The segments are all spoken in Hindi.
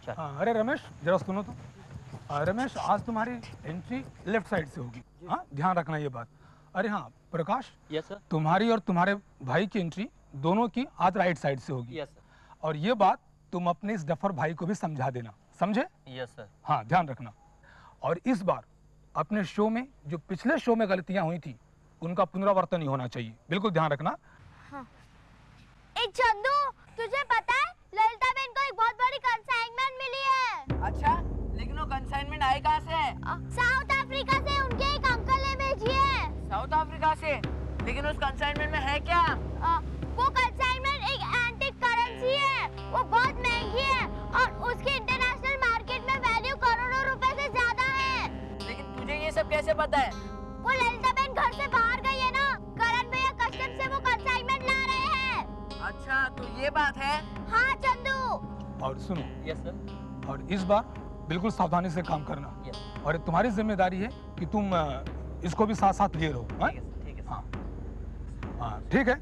हाँ, अरे रमेश जरा सुनो तो। रमेश आज तुम्हारी एंट्री लेफ्ट साइड से होगी। हाँ, ध्यान रखना ये बात। अरे हाँ प्रकाश। Yes sir. तुम्हारी और तुम्हारे भाई की एंट्री दोनों की आज राइट साइड से होगी। Yes sir. और ये बात तुम अपने इस डफर भाई को भी समझा देना, समझे? Yes sir. हाँ, ध्यान रखना। और इस बार अपने शो में जो पिछले शो में गलतियां हुई थी उनका पुनरावर्तन ही होना चाहिए, बिल्कुल ध्यान रखना। हाँ। चंदू, तुझे पता है ललिता बहन को एक बहुत बड़ी कंसाइनमेंट मिली है। अच्छा, लेकिन वो कंसाइनमेंट आई कहाँ से? साउथ अफ्रीका से उनके एक अंकल ने भेजी है। साउथ अफ्रीका से? लेकिन उस कंसाइनमेंट में है क्या? वो कंसाइनमेंट एक एंटीक करेंसी है, वो बहुत महंगी है और उसकी इंटरनेशनल मार्केट में वैल्यू करोड़ों रुपए से ज्यादा है। लेकिन तुझे ये सब कैसे पता है? वो ललिता बहन घर से बाहर गई है ना, करण भैया कस्टम से वो कंसाइनमेंट ला रहे हैं। अच्छा, तो ये बात है? हाँ चंदू। और सुनो। Yes sir. और इस बार बिल्कुल सावधानी से काम करना। यस। और तुम्हारी जिम्मेदारी है कि तुम इसको भी साथ साथ लिए रहो। हाँ? ठीक है। हाँ हाँ, ठीक है।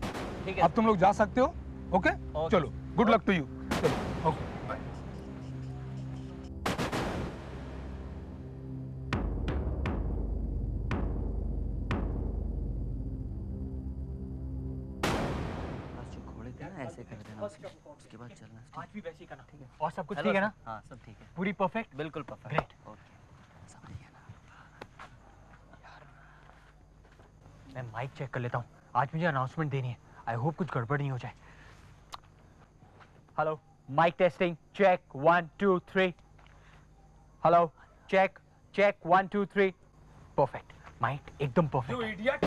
ठीक है। अब तुम लोग जा सकते हो। ओके, चलो, गुड लक टू यू। चलो, ओके, बाय। ऐसे कर देना, उसके बाद चलना। आज भी वैसे ही करना। ठीक है। और सब कुछ ठीक है ना? हाँ, सब ठीक है। पूरी परफेक्ट? बिल्कुल परफेक्ट। ग्रेट। ओके, समझ गया ना। मैं माइक चेक कर लेता हूँ, आज मुझे अनाउंसमेंट देनी है। आई होप कुछ गड़बड़ नहीं हो जाए। Hello, mic testing, check 1 2 3। Hello, check check 1 2 3। Perfect, mic एकदम परफेक्ट। You idiot!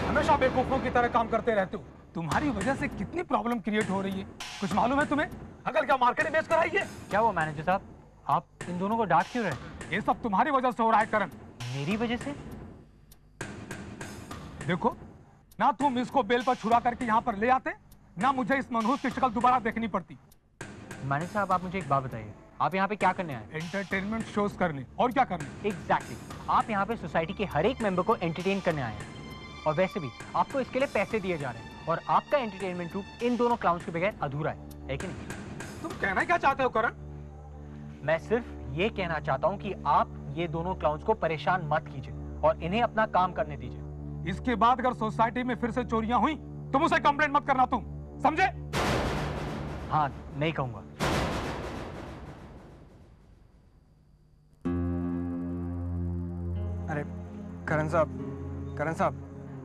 हमेशा बेवकूफों की तरह काम करते रहते हो। तुम्हारी वजह से कितनी प्रॉब्लम क्रिएट हो रही है, कुछ मालूम है तुम्हें? अगर क्या मार्केट इमेज कराई है? क्या हुआ मैनेजर साहब, आप इन दोनों को डांट क्यों रहे? ये सब तुम्हारी वजह से हो रहा है करण। मेरी वजह से? देखो ना, तुम इसको बेल पर छुड़ा करके यहाँ पर ले आते, ना मुझे इस मनहूस की शक्ल दोबारा देखनी पड़ती। मैनेजर साहब, आप मुझे एक बात बताइए, आप यहाँ पे क्या करने आए? एंटरटेनमेंट शोज करने, और क्या करने? एग्जैक्टली, आप यहाँ पे सोसाइटी के हर एक मेंबर को एंटरटेन करने आए हैं। और वैसे भी आपको इसके लिए पैसे दिए जा रहे हैं, और आपका एंटरटेनमेंट ग्रुप इन दोनों क्लाउन्स के बगैर अधूरा है कि नहीं? तुम कहना क्या चाहते हो करण? मैं सिर्फ ये कहना चाहता हूँ कि आप ये दोनों क्लाउन्स को परेशान मत कीजिए और इन्हें अपना काम करने दीजिए। इसके बाद अगर सोसाइटी में फिर से चोरियां हुई तुम उसे कंप्लेंट मत करना, तुम समझे? हाँ, नहीं कहूंगा। अरे करण साहब,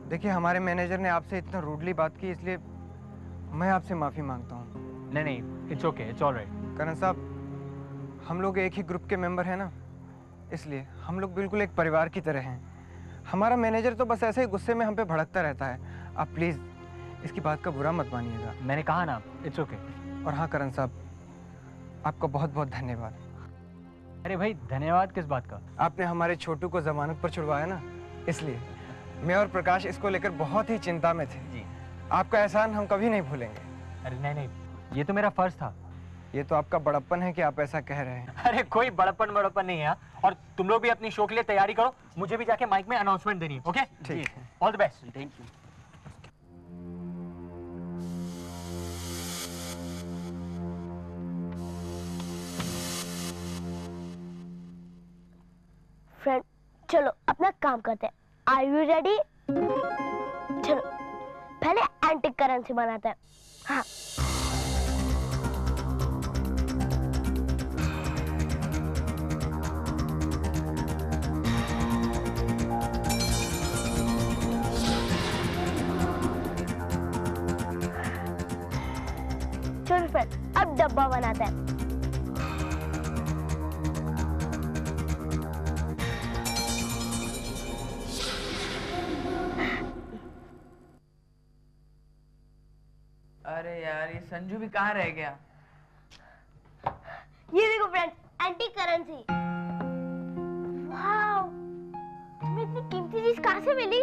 देखिए हमारे मैनेजर ने आपसे इतना रूडली बात की, इसलिए मैं आपसे माफ़ी मांगता हूँ। नहीं, इट्स ओके, इट्स ऑलराइट। करण साहब, हम लोग एक ही ग्रुप के मेंबर हैं ना, इसलिए हम लोग बिल्कुल एक परिवार की तरह हैं। हमारा मैनेजर तो बस ऐसे ही गुस्से में हम पे भड़कता रहता है। आप प्लीज़ इसकी बात का बुरा मत मानिएगा। मैंने कहा ना, इट्स ओके। और हाँ करण साहब, आपका बहुत बहुत धन्यवाद। अरे भाई, धन्यवाद किस बात का? आपने हमारे छोटू को जमानत पर छुड़वाया ना, इसलिए मैं और प्रकाश इसको लेकर बहुत ही चिंता में थे जी। आपका एहसान हम कभी नहीं भूलेंगे। अरे नहीं, ये तो मेरा फर्ज था। ये तो आपका बड़प्पन है कि आप ऐसा कह रहे हैं। अरे कोई बड़प्पन नहीं है। और तुम लोग भी अपनी शो के लिए तैयारी करो, मुझे भी जाके माइक में अनाउंसमेंट देनी है। ओके, ठीक है। All the best. Thank you. Friend, चलो अपना काम करते हैं। Are you ready? चलो पहले एंटीक करेंसी बनाते हैं। हाँ, चलो फ्रेंड, अब डब्बा बनाते हैं। अरे यार, ये संजू भी कहाँ रह गया? ये देखो फ्रेंड, एंटीक करेंसी। वाओ, तुम्हें इतनी कीमती चीज कहाँ से मिली?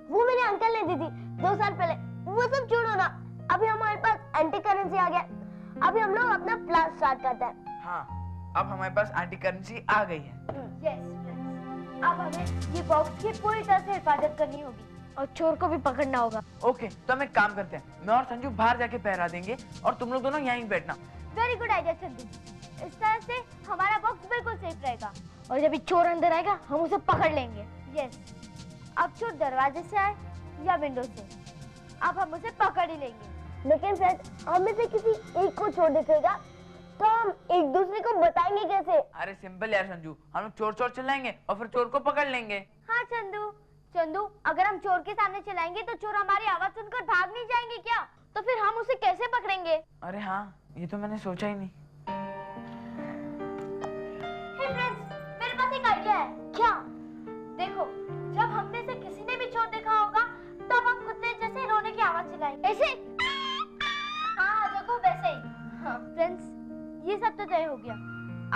वो मेरे अंकल ने दी थी 2 साल पहले। वो सब छोड़ो ना, अभी हमारे पास एंटीक करेंसी आ गया। अभी हम लोग अपना प्लान स्टार्ट करते हैं। हाँ, अब हमारे पास एंटीक करेंसी आ गई है। यस फ्रेंड्स, अब हमें ये बॉक्स की पूरी तरह से हिफाजत करनी होगी और चोर को भी पकड़ना होगा। ओके, तो हम एक काम करते हैं, मैं और संजू बाहर जाके पहरा देंगे और तुम लोग दोनों यहीं बैठना। Very good idea Sanju. इस तरह से हमारा बॉक्स बिल्कुल सेफ रहेगा और जब चोर अंदर आएगा हम उसे पकड़ लेंगे। यस, अब चोर दरवाजे से आए या विंडो से, अब हम उसे पकड़ ही लेंगे। लेकिन फ्रेंड, हम में से किसी एक को चोर दिखेगा तो हम एक दूसरे को बताएंगे कैसे? अरे सिंपल यार संजू, हम लोग चोर चोर चिल्लाएंगे और फिर चोर को पकड़ लेंगे। हाँ चंदू, अगर हम चोर के सामने चिल्लाएंगे तो चोर हमारी आवाज सुनकर भाग नहीं जाएंगे क्या? तो फिर हम उसे कैसे पकड़ेंगे? अरे हाँ, ये तो मैंने सोचा ही नहीं। हे फ्रेंड्स, मेरे पास एक आइडिया है। क्या? देखो, जब हम में से किसी ने भी चोर देखा होगा तब हम कुत्ते जैसे रोने की आवाज चलाएंगे। ऐसे? हाँ, देखो वैसे ही। हाँ फ्रेंड्स, ये सब तो तय हो गया।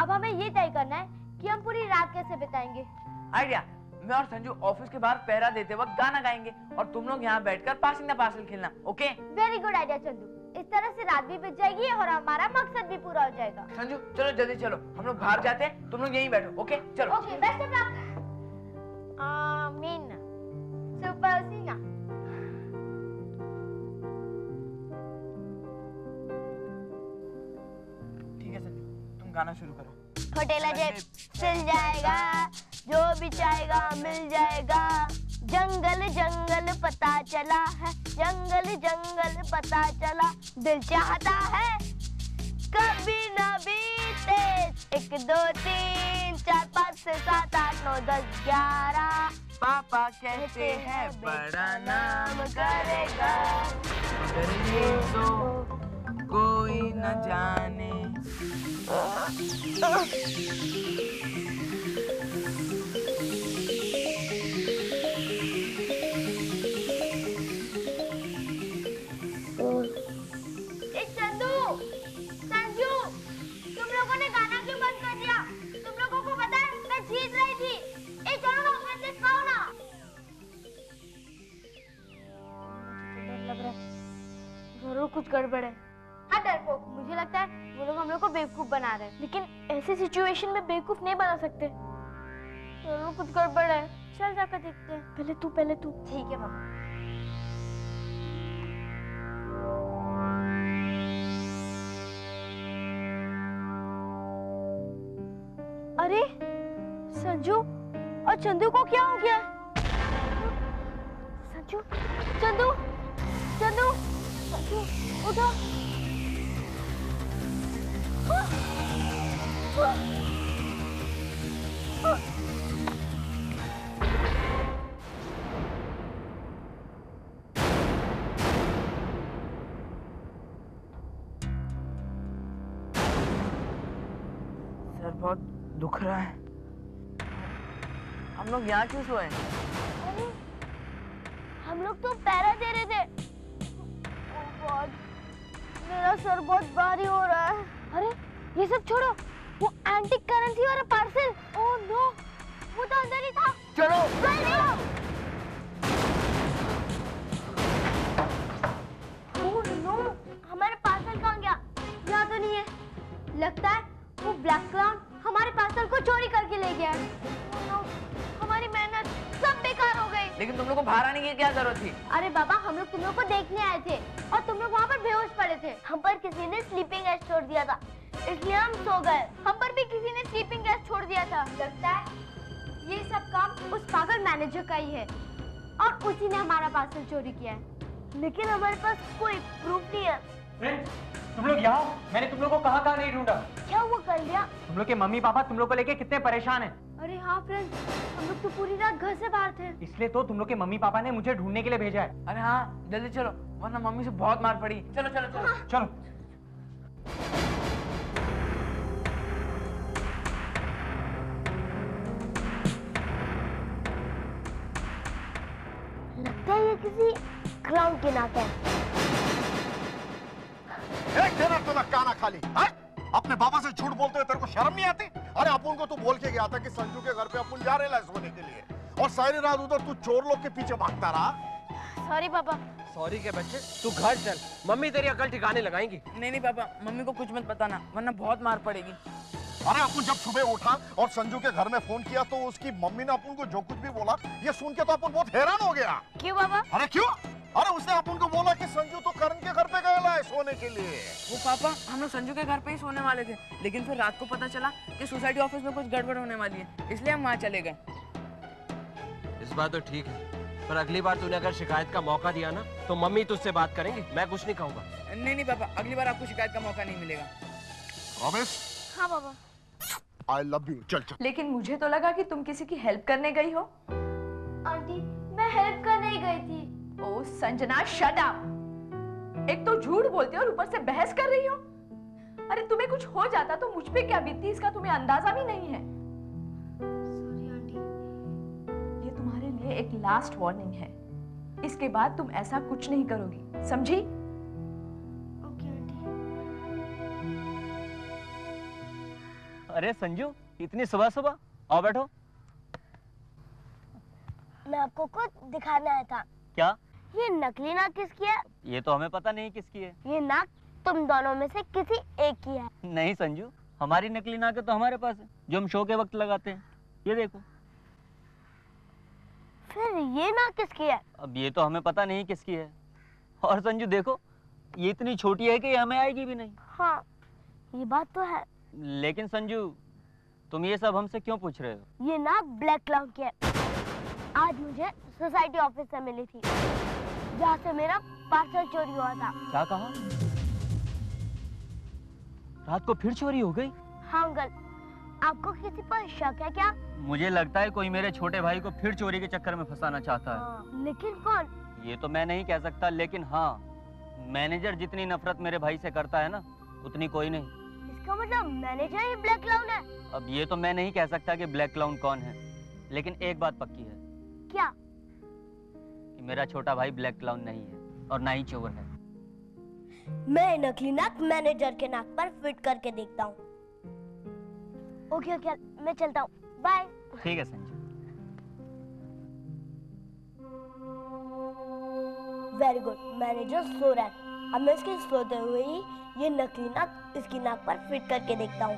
अब हमें ये तय करना है कि हम पूरी रात कैसे बिताएंगे। आइडिया, मैं और संजू ऑफिस के बाहर पहरा देते वक्त गाना गाएंगे और तुम लोग यहाँ बैठकर पासिंग द पार्सल खेलना। Okay? Very good idea Chandu. इस तरह से रात भी बीत जाएगी और हमारा मकसद भी पूरा हो जाएगा। संजू चलो जल्दी चलो, हम लोग बाहर जाते हैं, तुम लोग यहीं बैठो। ओके चलो। Okay, best of luck. आमीन। सुपर सीना। ठीक है संजू, तुम गाना शुरू करो। होटेला जेब सिल जाएगा, जो भी चाहेगा मिल जाएगा। जंगल जंगल पता चला है, जंगल जंगल पता चला। दिल चाहता है कभी न बीते 1 2 3 4 5 6 7 8 9 10 11। पापा कहते हैं बड़ा नाम करेगा, मगर ये तो कोई न जाने। संजू, तुम लोगों ने गाना क्यों बंद कर दिया? तुम लोगों को पता है मैं जीत रही थी। चलो ना, फ्रेंड्स खाओ ना। डर लग रहा है, जरूर कुछ गड़बड़ है। हाँ डरपोक, मुझे लगता है वो लोग हम लोग को बेवकूफ बना रहे हैं। लेकिन ऐसी सिचुएशन में बेवकूफ नहीं बना सकते, जरूर कुछ गड़बड़ है। चल जाकर देखते हैं। पहले तू। ठीक है पापा। अरे संजू और चंदू को क्या हो गया? चंदू उठो। सर बहुत दुख रहा है। हम लोग यहाँ क्यों सोए? अरे हम लोग तो पहरा दे रहे थे। ओह गॉड, मेरा सर बहुत भारी हो रहा है। अरे ये सब छोड़ो, वो एंटीक करेंसी वाला पार्सल। ओह नो, वो तो अंदर ही था। चलो जल्दी आओ। ओह नो, हमारा पार्सल कहाँ गया? यहाँ तो नहीं है। लगता है वो ब्लैक क्लाउन हमारे पार्सल को चोरी करके ले गया है। ओह नो, हमारी मेहनत सब बेकार हो गई। लेकिन तुम लोग को बाहर आने की क्या जरूरत थी? अरे बाबा, हम लोग तुम लोग को देखने आए थे और तुम लोग वहाँ पर बेहोश पड़े थे। हम पर किसी ने स्लीपिंग गैस छोड़ दिया था, इसलिए हम सो गए। हम पर भी किसी ने स्लीपिंग गैस छोड़ दिया था। लगता है ये सब काम उस पागल मैनेजर का ही है और उसी ने हमारा पार्सल चोरी किया है। लेकिन हमारे पास कोई प्रूफ नहीं है। फ्रेंड्स, तुम लोग यहाँ? मैंने तुम लोग को कहाँ नहीं ढूंढा। क्या हुआ कर लिया? तुम लोग के मम्मी पापा तुम लोग को लेके कितने परेशान हैं। अरे हाँ फ्रेंड्स, हम लोग तो पूरी रात घर से बाहर थे। इसलिए तो तुम लोग के मम्मी पापा ने मुझे ढूंढने के लिए भेजा है। अरे हाँ जल्दी चलो, वरना मम्मी से बहुत मार पड़ी। चलो चलो चलो चलो। लगता है ये किसी क्लाउन के नाक है। एक दिन तो काना खाली है? अपने बाबा से झूठ बोलते हुए तेरे को शर्म नहीं आती? अरे अपुन को तू बोल के गया था कि संजू के घर पे अपुन जा रहे हैं सोने के लिए, और सारी रात उधर तू चोर लोग के पीछे भागता रहा। सॉरी पापा। सॉरी के बच्चे, तू घर चल, मम्मी तेरी अकल ठिकाने लगाएंगी। नहीं पापा, मम्मी को कुछ मत बताना वरना बहुत मार पड़ेगी। अरे अपुन जब सुबह उठा और संजू के घर में फोन किया तो उसकी मम्मी ने अपुन को जो कुछ भी बोला ये सुन के तो अपुन बहुत हैरान हो गया। क्यों बाबा? अरे क्यों? अरे उसने अपन को बोला कि संजू तो करण के घर पे गया है सोने के लिए। वो पापा हम लोग संजू के घर पे ही सोने वाले थे, लेकिन फिर रात को पता चला कि सोसाइटी ऑफिस में कुछ गड़बड़ होने वाली है, इसलिए हम वहाँ चले गए। इस बात तो ठीक है, पर अगली बार तूने अगर शिकायत का मौका दिया ना तो मम्मी तुझसे बात करेंगी, मैं कुछ नहीं कहूँगा। नहीं पापा, अगली बार आपको शिकायत का मौका नहीं मिलेगा। रमेश। हाँ पापा। I love you. चल चल। लेकिन मुझे तो लगा कि तुम किसी की हेल्प करने गई हो। आंटी मैं हेल्प करने ही गई थी। ओ संजना शट अप। एक तो झूठ बोलती हो और ऊपर से बहस कर रही हो। अरे तुम्हें कुछ हो जाता तो मुझ पे क्या बीतती इसका तुम्हें अंदाजा भी नहीं है। Sorry aunty. ये तुम्हारे लिए एक लास्ट वार्निंग है, इसके बाद तुम ऐसा कुछ नहीं करोगी, समझी? Okay aunty. अरे संजू, इतनी सुबह सुबह आओ बैठो। मैं आपको कुछ दिखाने आया था। क्या? ये नकली नाक किसकी है? ये तो हमें पता नहीं किसकी है। ये नाक तुम दोनों में से किसी एक की है। नहीं संजू, हमारी नकली नाक तो हमारे पास है, जो हम शो के वक्त लगाते हैं। ये देखो। फिर ये नाक किसकी है? अब ये तो हमें पता नहीं किसकी है। और संजू देखो, ये इतनी छोटी है कि ये हमें आएगी भी नहीं। हाँ, ये बात तो है। लेकिन संजू, तुम ये सब हमसे क्यों पूछ रहे हो? ये नाक ब्लैक क्लाउन की है। आज मुझे सोसाइटी ऑफिस से मिली थी, जहाँ से मेरा पार्सल चोरी हुआ था। क्या कहा? रात को फिर चोरी हो गई? हाँ अंकल, आपको किसी पर शक है क्या? मुझे लगता है कोई मेरे छोटे भाई को फिर चोरी के चक्कर में फंसाना चाहता है। लेकिन कौन? ये तो मैं नहीं कह सकता, लेकिन हाँ, मैनेजर जितनी नफरत मेरे भाई से करता है ना, उतनी कोई नहीं। इसका मतलब मैनेजर ही ब्लैक क्लाउन है? अब ये तो मैं नहीं कह सकता कि ब्लैक क्लाउन कौन है, लेकिन एक बात पक्की है। क्या? कि मेरा छोटा भाई ब्लैक क्लाउन नहीं है और ना ही चोर है। मैं नकली नाक मैनेजर के नाक पर फिट करके देखता हूँ। ओके ओके, मैं चलता हूँ, बाय। ठीक है Sanju. Very good, manager so रहा है। अब मैं इसके सोते हुए ही ये नकली नाक इसकी नाक पर फिट करके देखता हूँ।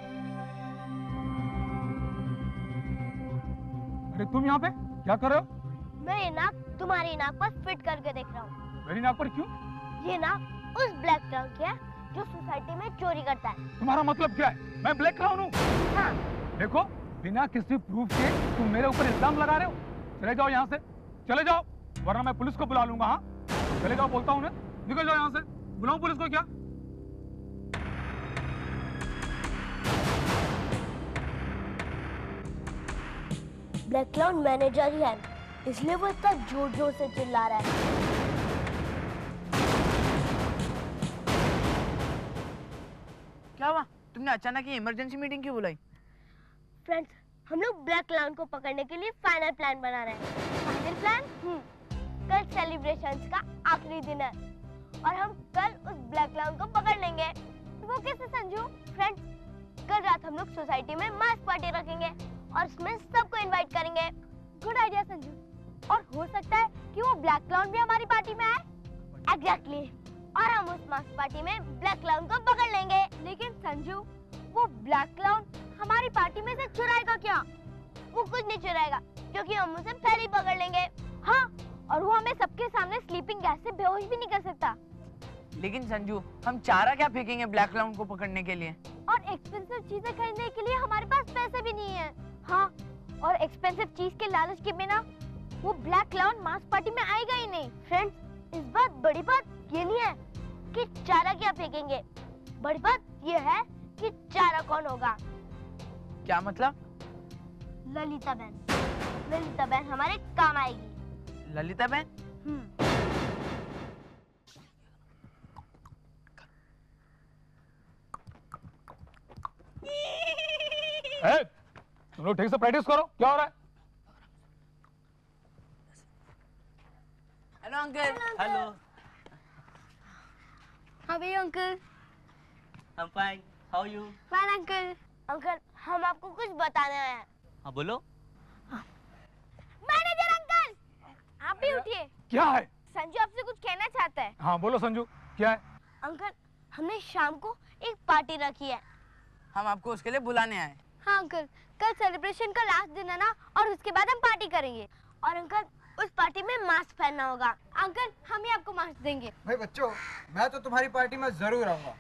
अरे तुम यहाँ पे क्या कर रहे हो? मैं ये नाक तुम्हारी नाक पर फिट करके देख रहा हूँ। मेरी नाक पर क्यों? ये नाक उस ब्लैक क्लाउन की है जो सोसाइटी में चोरी करता है। तुम्हारा मतलब क्या है? मैं ब्लैक क्लाउन हूँ? हाँ। देखो, बिना किसी प्रूफ के तुम मेरे ऊपर इल्जाम लगा रहे हो। चले जाओ यहाँ से, चले जाओ, वरना मैं पुलिस को बुला लूंगा। हाँ, चले जाओ बोलता हूँ ना, निकल जाओ यहाँ से। बुलाऊं पुलिस को क्या? ब्लैक क्लाउन मैनेजर ही है, इसलिए वो इतना जोर जोर से चिल्ला रहा है। क्या हुआ? तुमने अचानक ये इमरजेंसी मीटिंग क्यों बुलाई? फ्रेंड्स, हम लोग ब्लैक क्लाउन को पकड़ने के लिए फाइनल प्लान बना रहे हैं। Final plan? कल सेलिब्रेशंस का आखिरी दिन है और हम कल उस ब्लैक क्लाउन को पकड़ लेंगे। वो कैसे संजू? फ्रेंड्स, कल रात हम लोग सोसाइटी में मास पार्टी रखेंगे और उसमें सबको इनवाइट करेंगे। Good idea Sanju. और हो सकता है कि वो ब्लैक क्लाउन भी हमारी पार्टी में आए। एग्जैक्टली। और हम उस मास पार्टी में ब्लैक क्लाउन को पकड़ लेंगे। लेकिन संजू, वो ब्लैक क्लाउन हमारी पार्टी में से चुराएगा क्या? वो कुछ नहीं चुराएगा, क्योंकि हम उसे पहले ही पकड़ लेंगे। हाँ, और वो हमें सबके सामने स्लीपिंग गैस से बेहोश भी नहीं कर सकता। लेकिन संजू, हम चारा क्या फेंकेंगे ब्लैक क्लाउन को पकड़ने के लिए? और एक्सपेंसिव चीजें खरीदने के लिए हमारे पास पैसे भी नहीं है। हाँ, और एक्सपेंसिव चीज के लालच के बिना वो ब्लैक क्लाउन मास पार्टी में आएगा ही नहीं। फ्रेंड्स, इस बात बड़ी बात ये नहीं है कि चारा क्या फेंकेंगे, बड़ी बात ये है कि चारा कौन होगा। क्या मतलब? ललिता बहन। ललिता बहन हमारे काम आएगी। ललिता बहन? तुम लोग ठीक से प्रैक्टिस करो। क्या हो रहा है? Hello uncle. Hello. How are you uncle? I'm fine. How are you? Fine uncle. Uncle, हम आपको कुछ बताने आए हैं। हाँ बोलो। मैनेजर अंकल, आप भी उठिए। क्या है? संजू आपसे कुछ कहना चाहता है। हाँ बोलो संजू, क्या है? अंकल, हमने शाम को एक पार्टी रखी है। हम आपको उसके लिए बुलाने आए। हाँ अंकल, कल सेलिब्रेशन का लास्ट दिन है ना, और उसके बाद हम पार्टी करेंगे। और अंकल, उस पार्टी में मास्क पहनना होगा। अंकल हम ही आपको मास्क देंगे। भाई बच्चों, मैं तो तुम्हारी पार्टी में जरूर आऊंगा।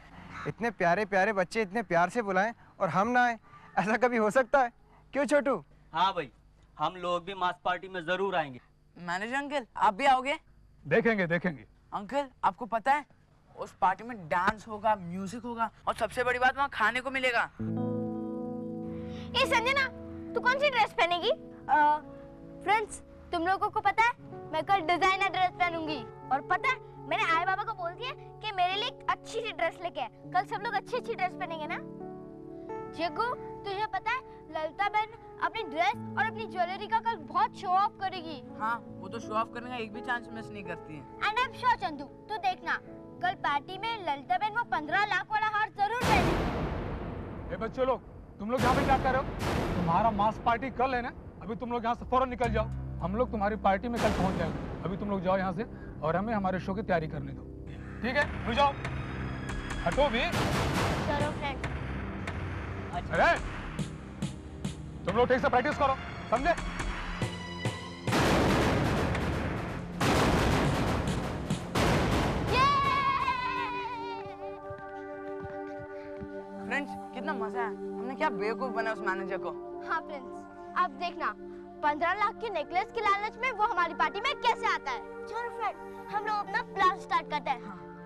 इतने प्यारे प्यारे बच्चे इतने प्यार से बुलाएं और हम ना आए, ऐसा कभी हो सकता है? क्यों छोटू? हाँ भाई, हम लोग भी मास्क पार्टी में जरूर आएंगे। मैनेजर अंकल आप भी आओगे? देखेंगे देखेंगे। अंकल आपको पता है उस पार्टी में डांस होगा, म्यूजिक होगा और सबसे बड़ी बात वहाँ खाने को मिलेगा। ए संजना, तू कौन सी ड्रेस पहनेगी? फ्रेंड्स, तुम लोगों को पता है मैं कल डिजाइनर ड्रेस पहनूंगी। और पता है मैंने आए बाबा को बोल दिया कि मेरे लिए एक अच्छी सी ड्रेस लेके आए। कल सब लोग अच्छी अच्छी ड्रेस पहनेंगे ना। जग्गू, तुझे पता है ललिता बहन अपनी ड्रेस और अपनी ज्वेलरी का कल बहुत शो ऑफ करेगी। हाँ, वो तो शो ऑफ करने का एक भी चांस मिस नहीं करती है। And I am sure Chandu, तू देखना कल पार्टी में ललिता बहन वो 15 लाख वाला हार जरूर पहनेगी। ए बच्चों लोग, तुम लोग यहाँ पे क्या कर रहे हो? तुम्हारा मास्क पार्टी कल है ना, अभी तुम लोग यहाँ से फौरन निकल जाओ। हम लोग तुम्हारी पार्टी में कल पहुँच जाएंगे। अभी तुम लोग जाओ यहाँ से और हमें हमारे शो की तैयारी करने दो, ठीक है? रुक जाओ, हटो भी। चलो फ्रेंड। अरे तुम लोग ठीक से प्रैक्टिस करो, समझे? फ्रेंड्स, कितना मजा है। हमने क्या बेवकूफ बना उस मैनेजर को। हाँ फ्रेंड्स, अब देखना 15 लाख के नेकलेस के लालच में वो हमारी पार्टी में कैसे आता है। चलो फ्रेंड, हम लोग अपना प्लान स्टार्ट करते हैं।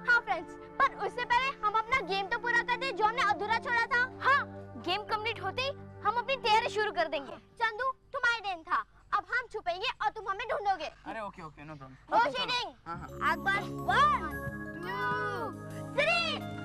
हाँ फ्रेंड्स, पर उससे पहले हम अपना गेम तो पूरा करते हैं जो हमने अधूरा छोड़ा था। हाँ, गेम कंप्लीट होते ही हम अपनी तैयारी शुरू कर देंगे। चंदू, तुम्हारी देन था, अब हम छुपेंगे और तुम हमें ढूंढोगे। अरे okay okay, no problem. No cheating. Akbar 1 2 3।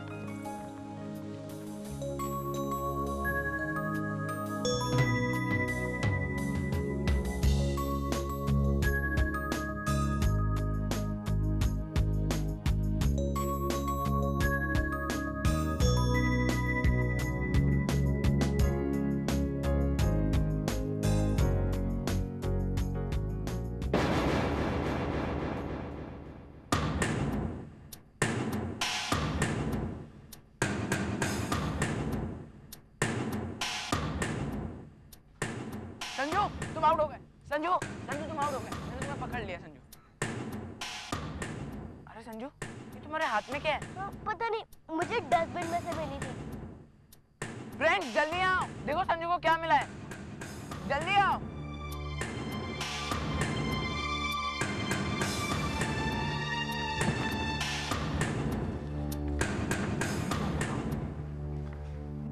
Sanju तुम आउट हो गए। संजू संजू तुम आउट हो गए। संजू तुम्हें पकड़ लिया। संजू, अरे संजू ये तुम्हारे हाथ में क्या है? पता नहीं, मुझे डस्टबिन में से मिली थी। फ्रेंड्स जल्दी आओ, देखो संजू को क्या मिला है। जल्दी आओ।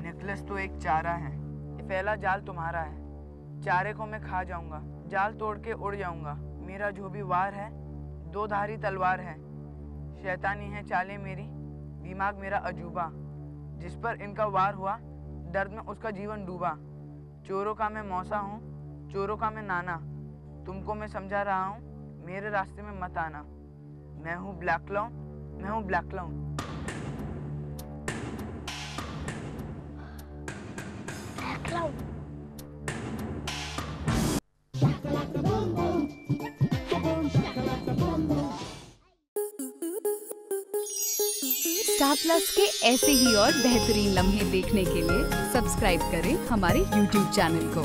नेकलेस तो एक चारा है, ये पहला जाल तुम्हारा है। चारे को मैं खा जाऊंगा, जाल तोड़ के उड़ जाऊंगा। मेरा जो भी वार है 2 धारी तलवार है। शैतानी है चालें मेरी, दिमाग मेरा अजूबा। जिस पर इनका वार हुआ दर्द में उसका जीवन डूबा। चोरों का मैं मौसा हूँ, चोरों का मैं नाना। तुमको मैं समझा रहा हूँ, मेरे रास्ते में मत आना। मैं हूँ ब्लैक क्लाउन, मैं हूँ black clown. Black clown. Star plus के ऐसे ही और बेहतरीन लम्हे देखने के लिए सब्सक्राइब करें हमारे YouTube चैनल को।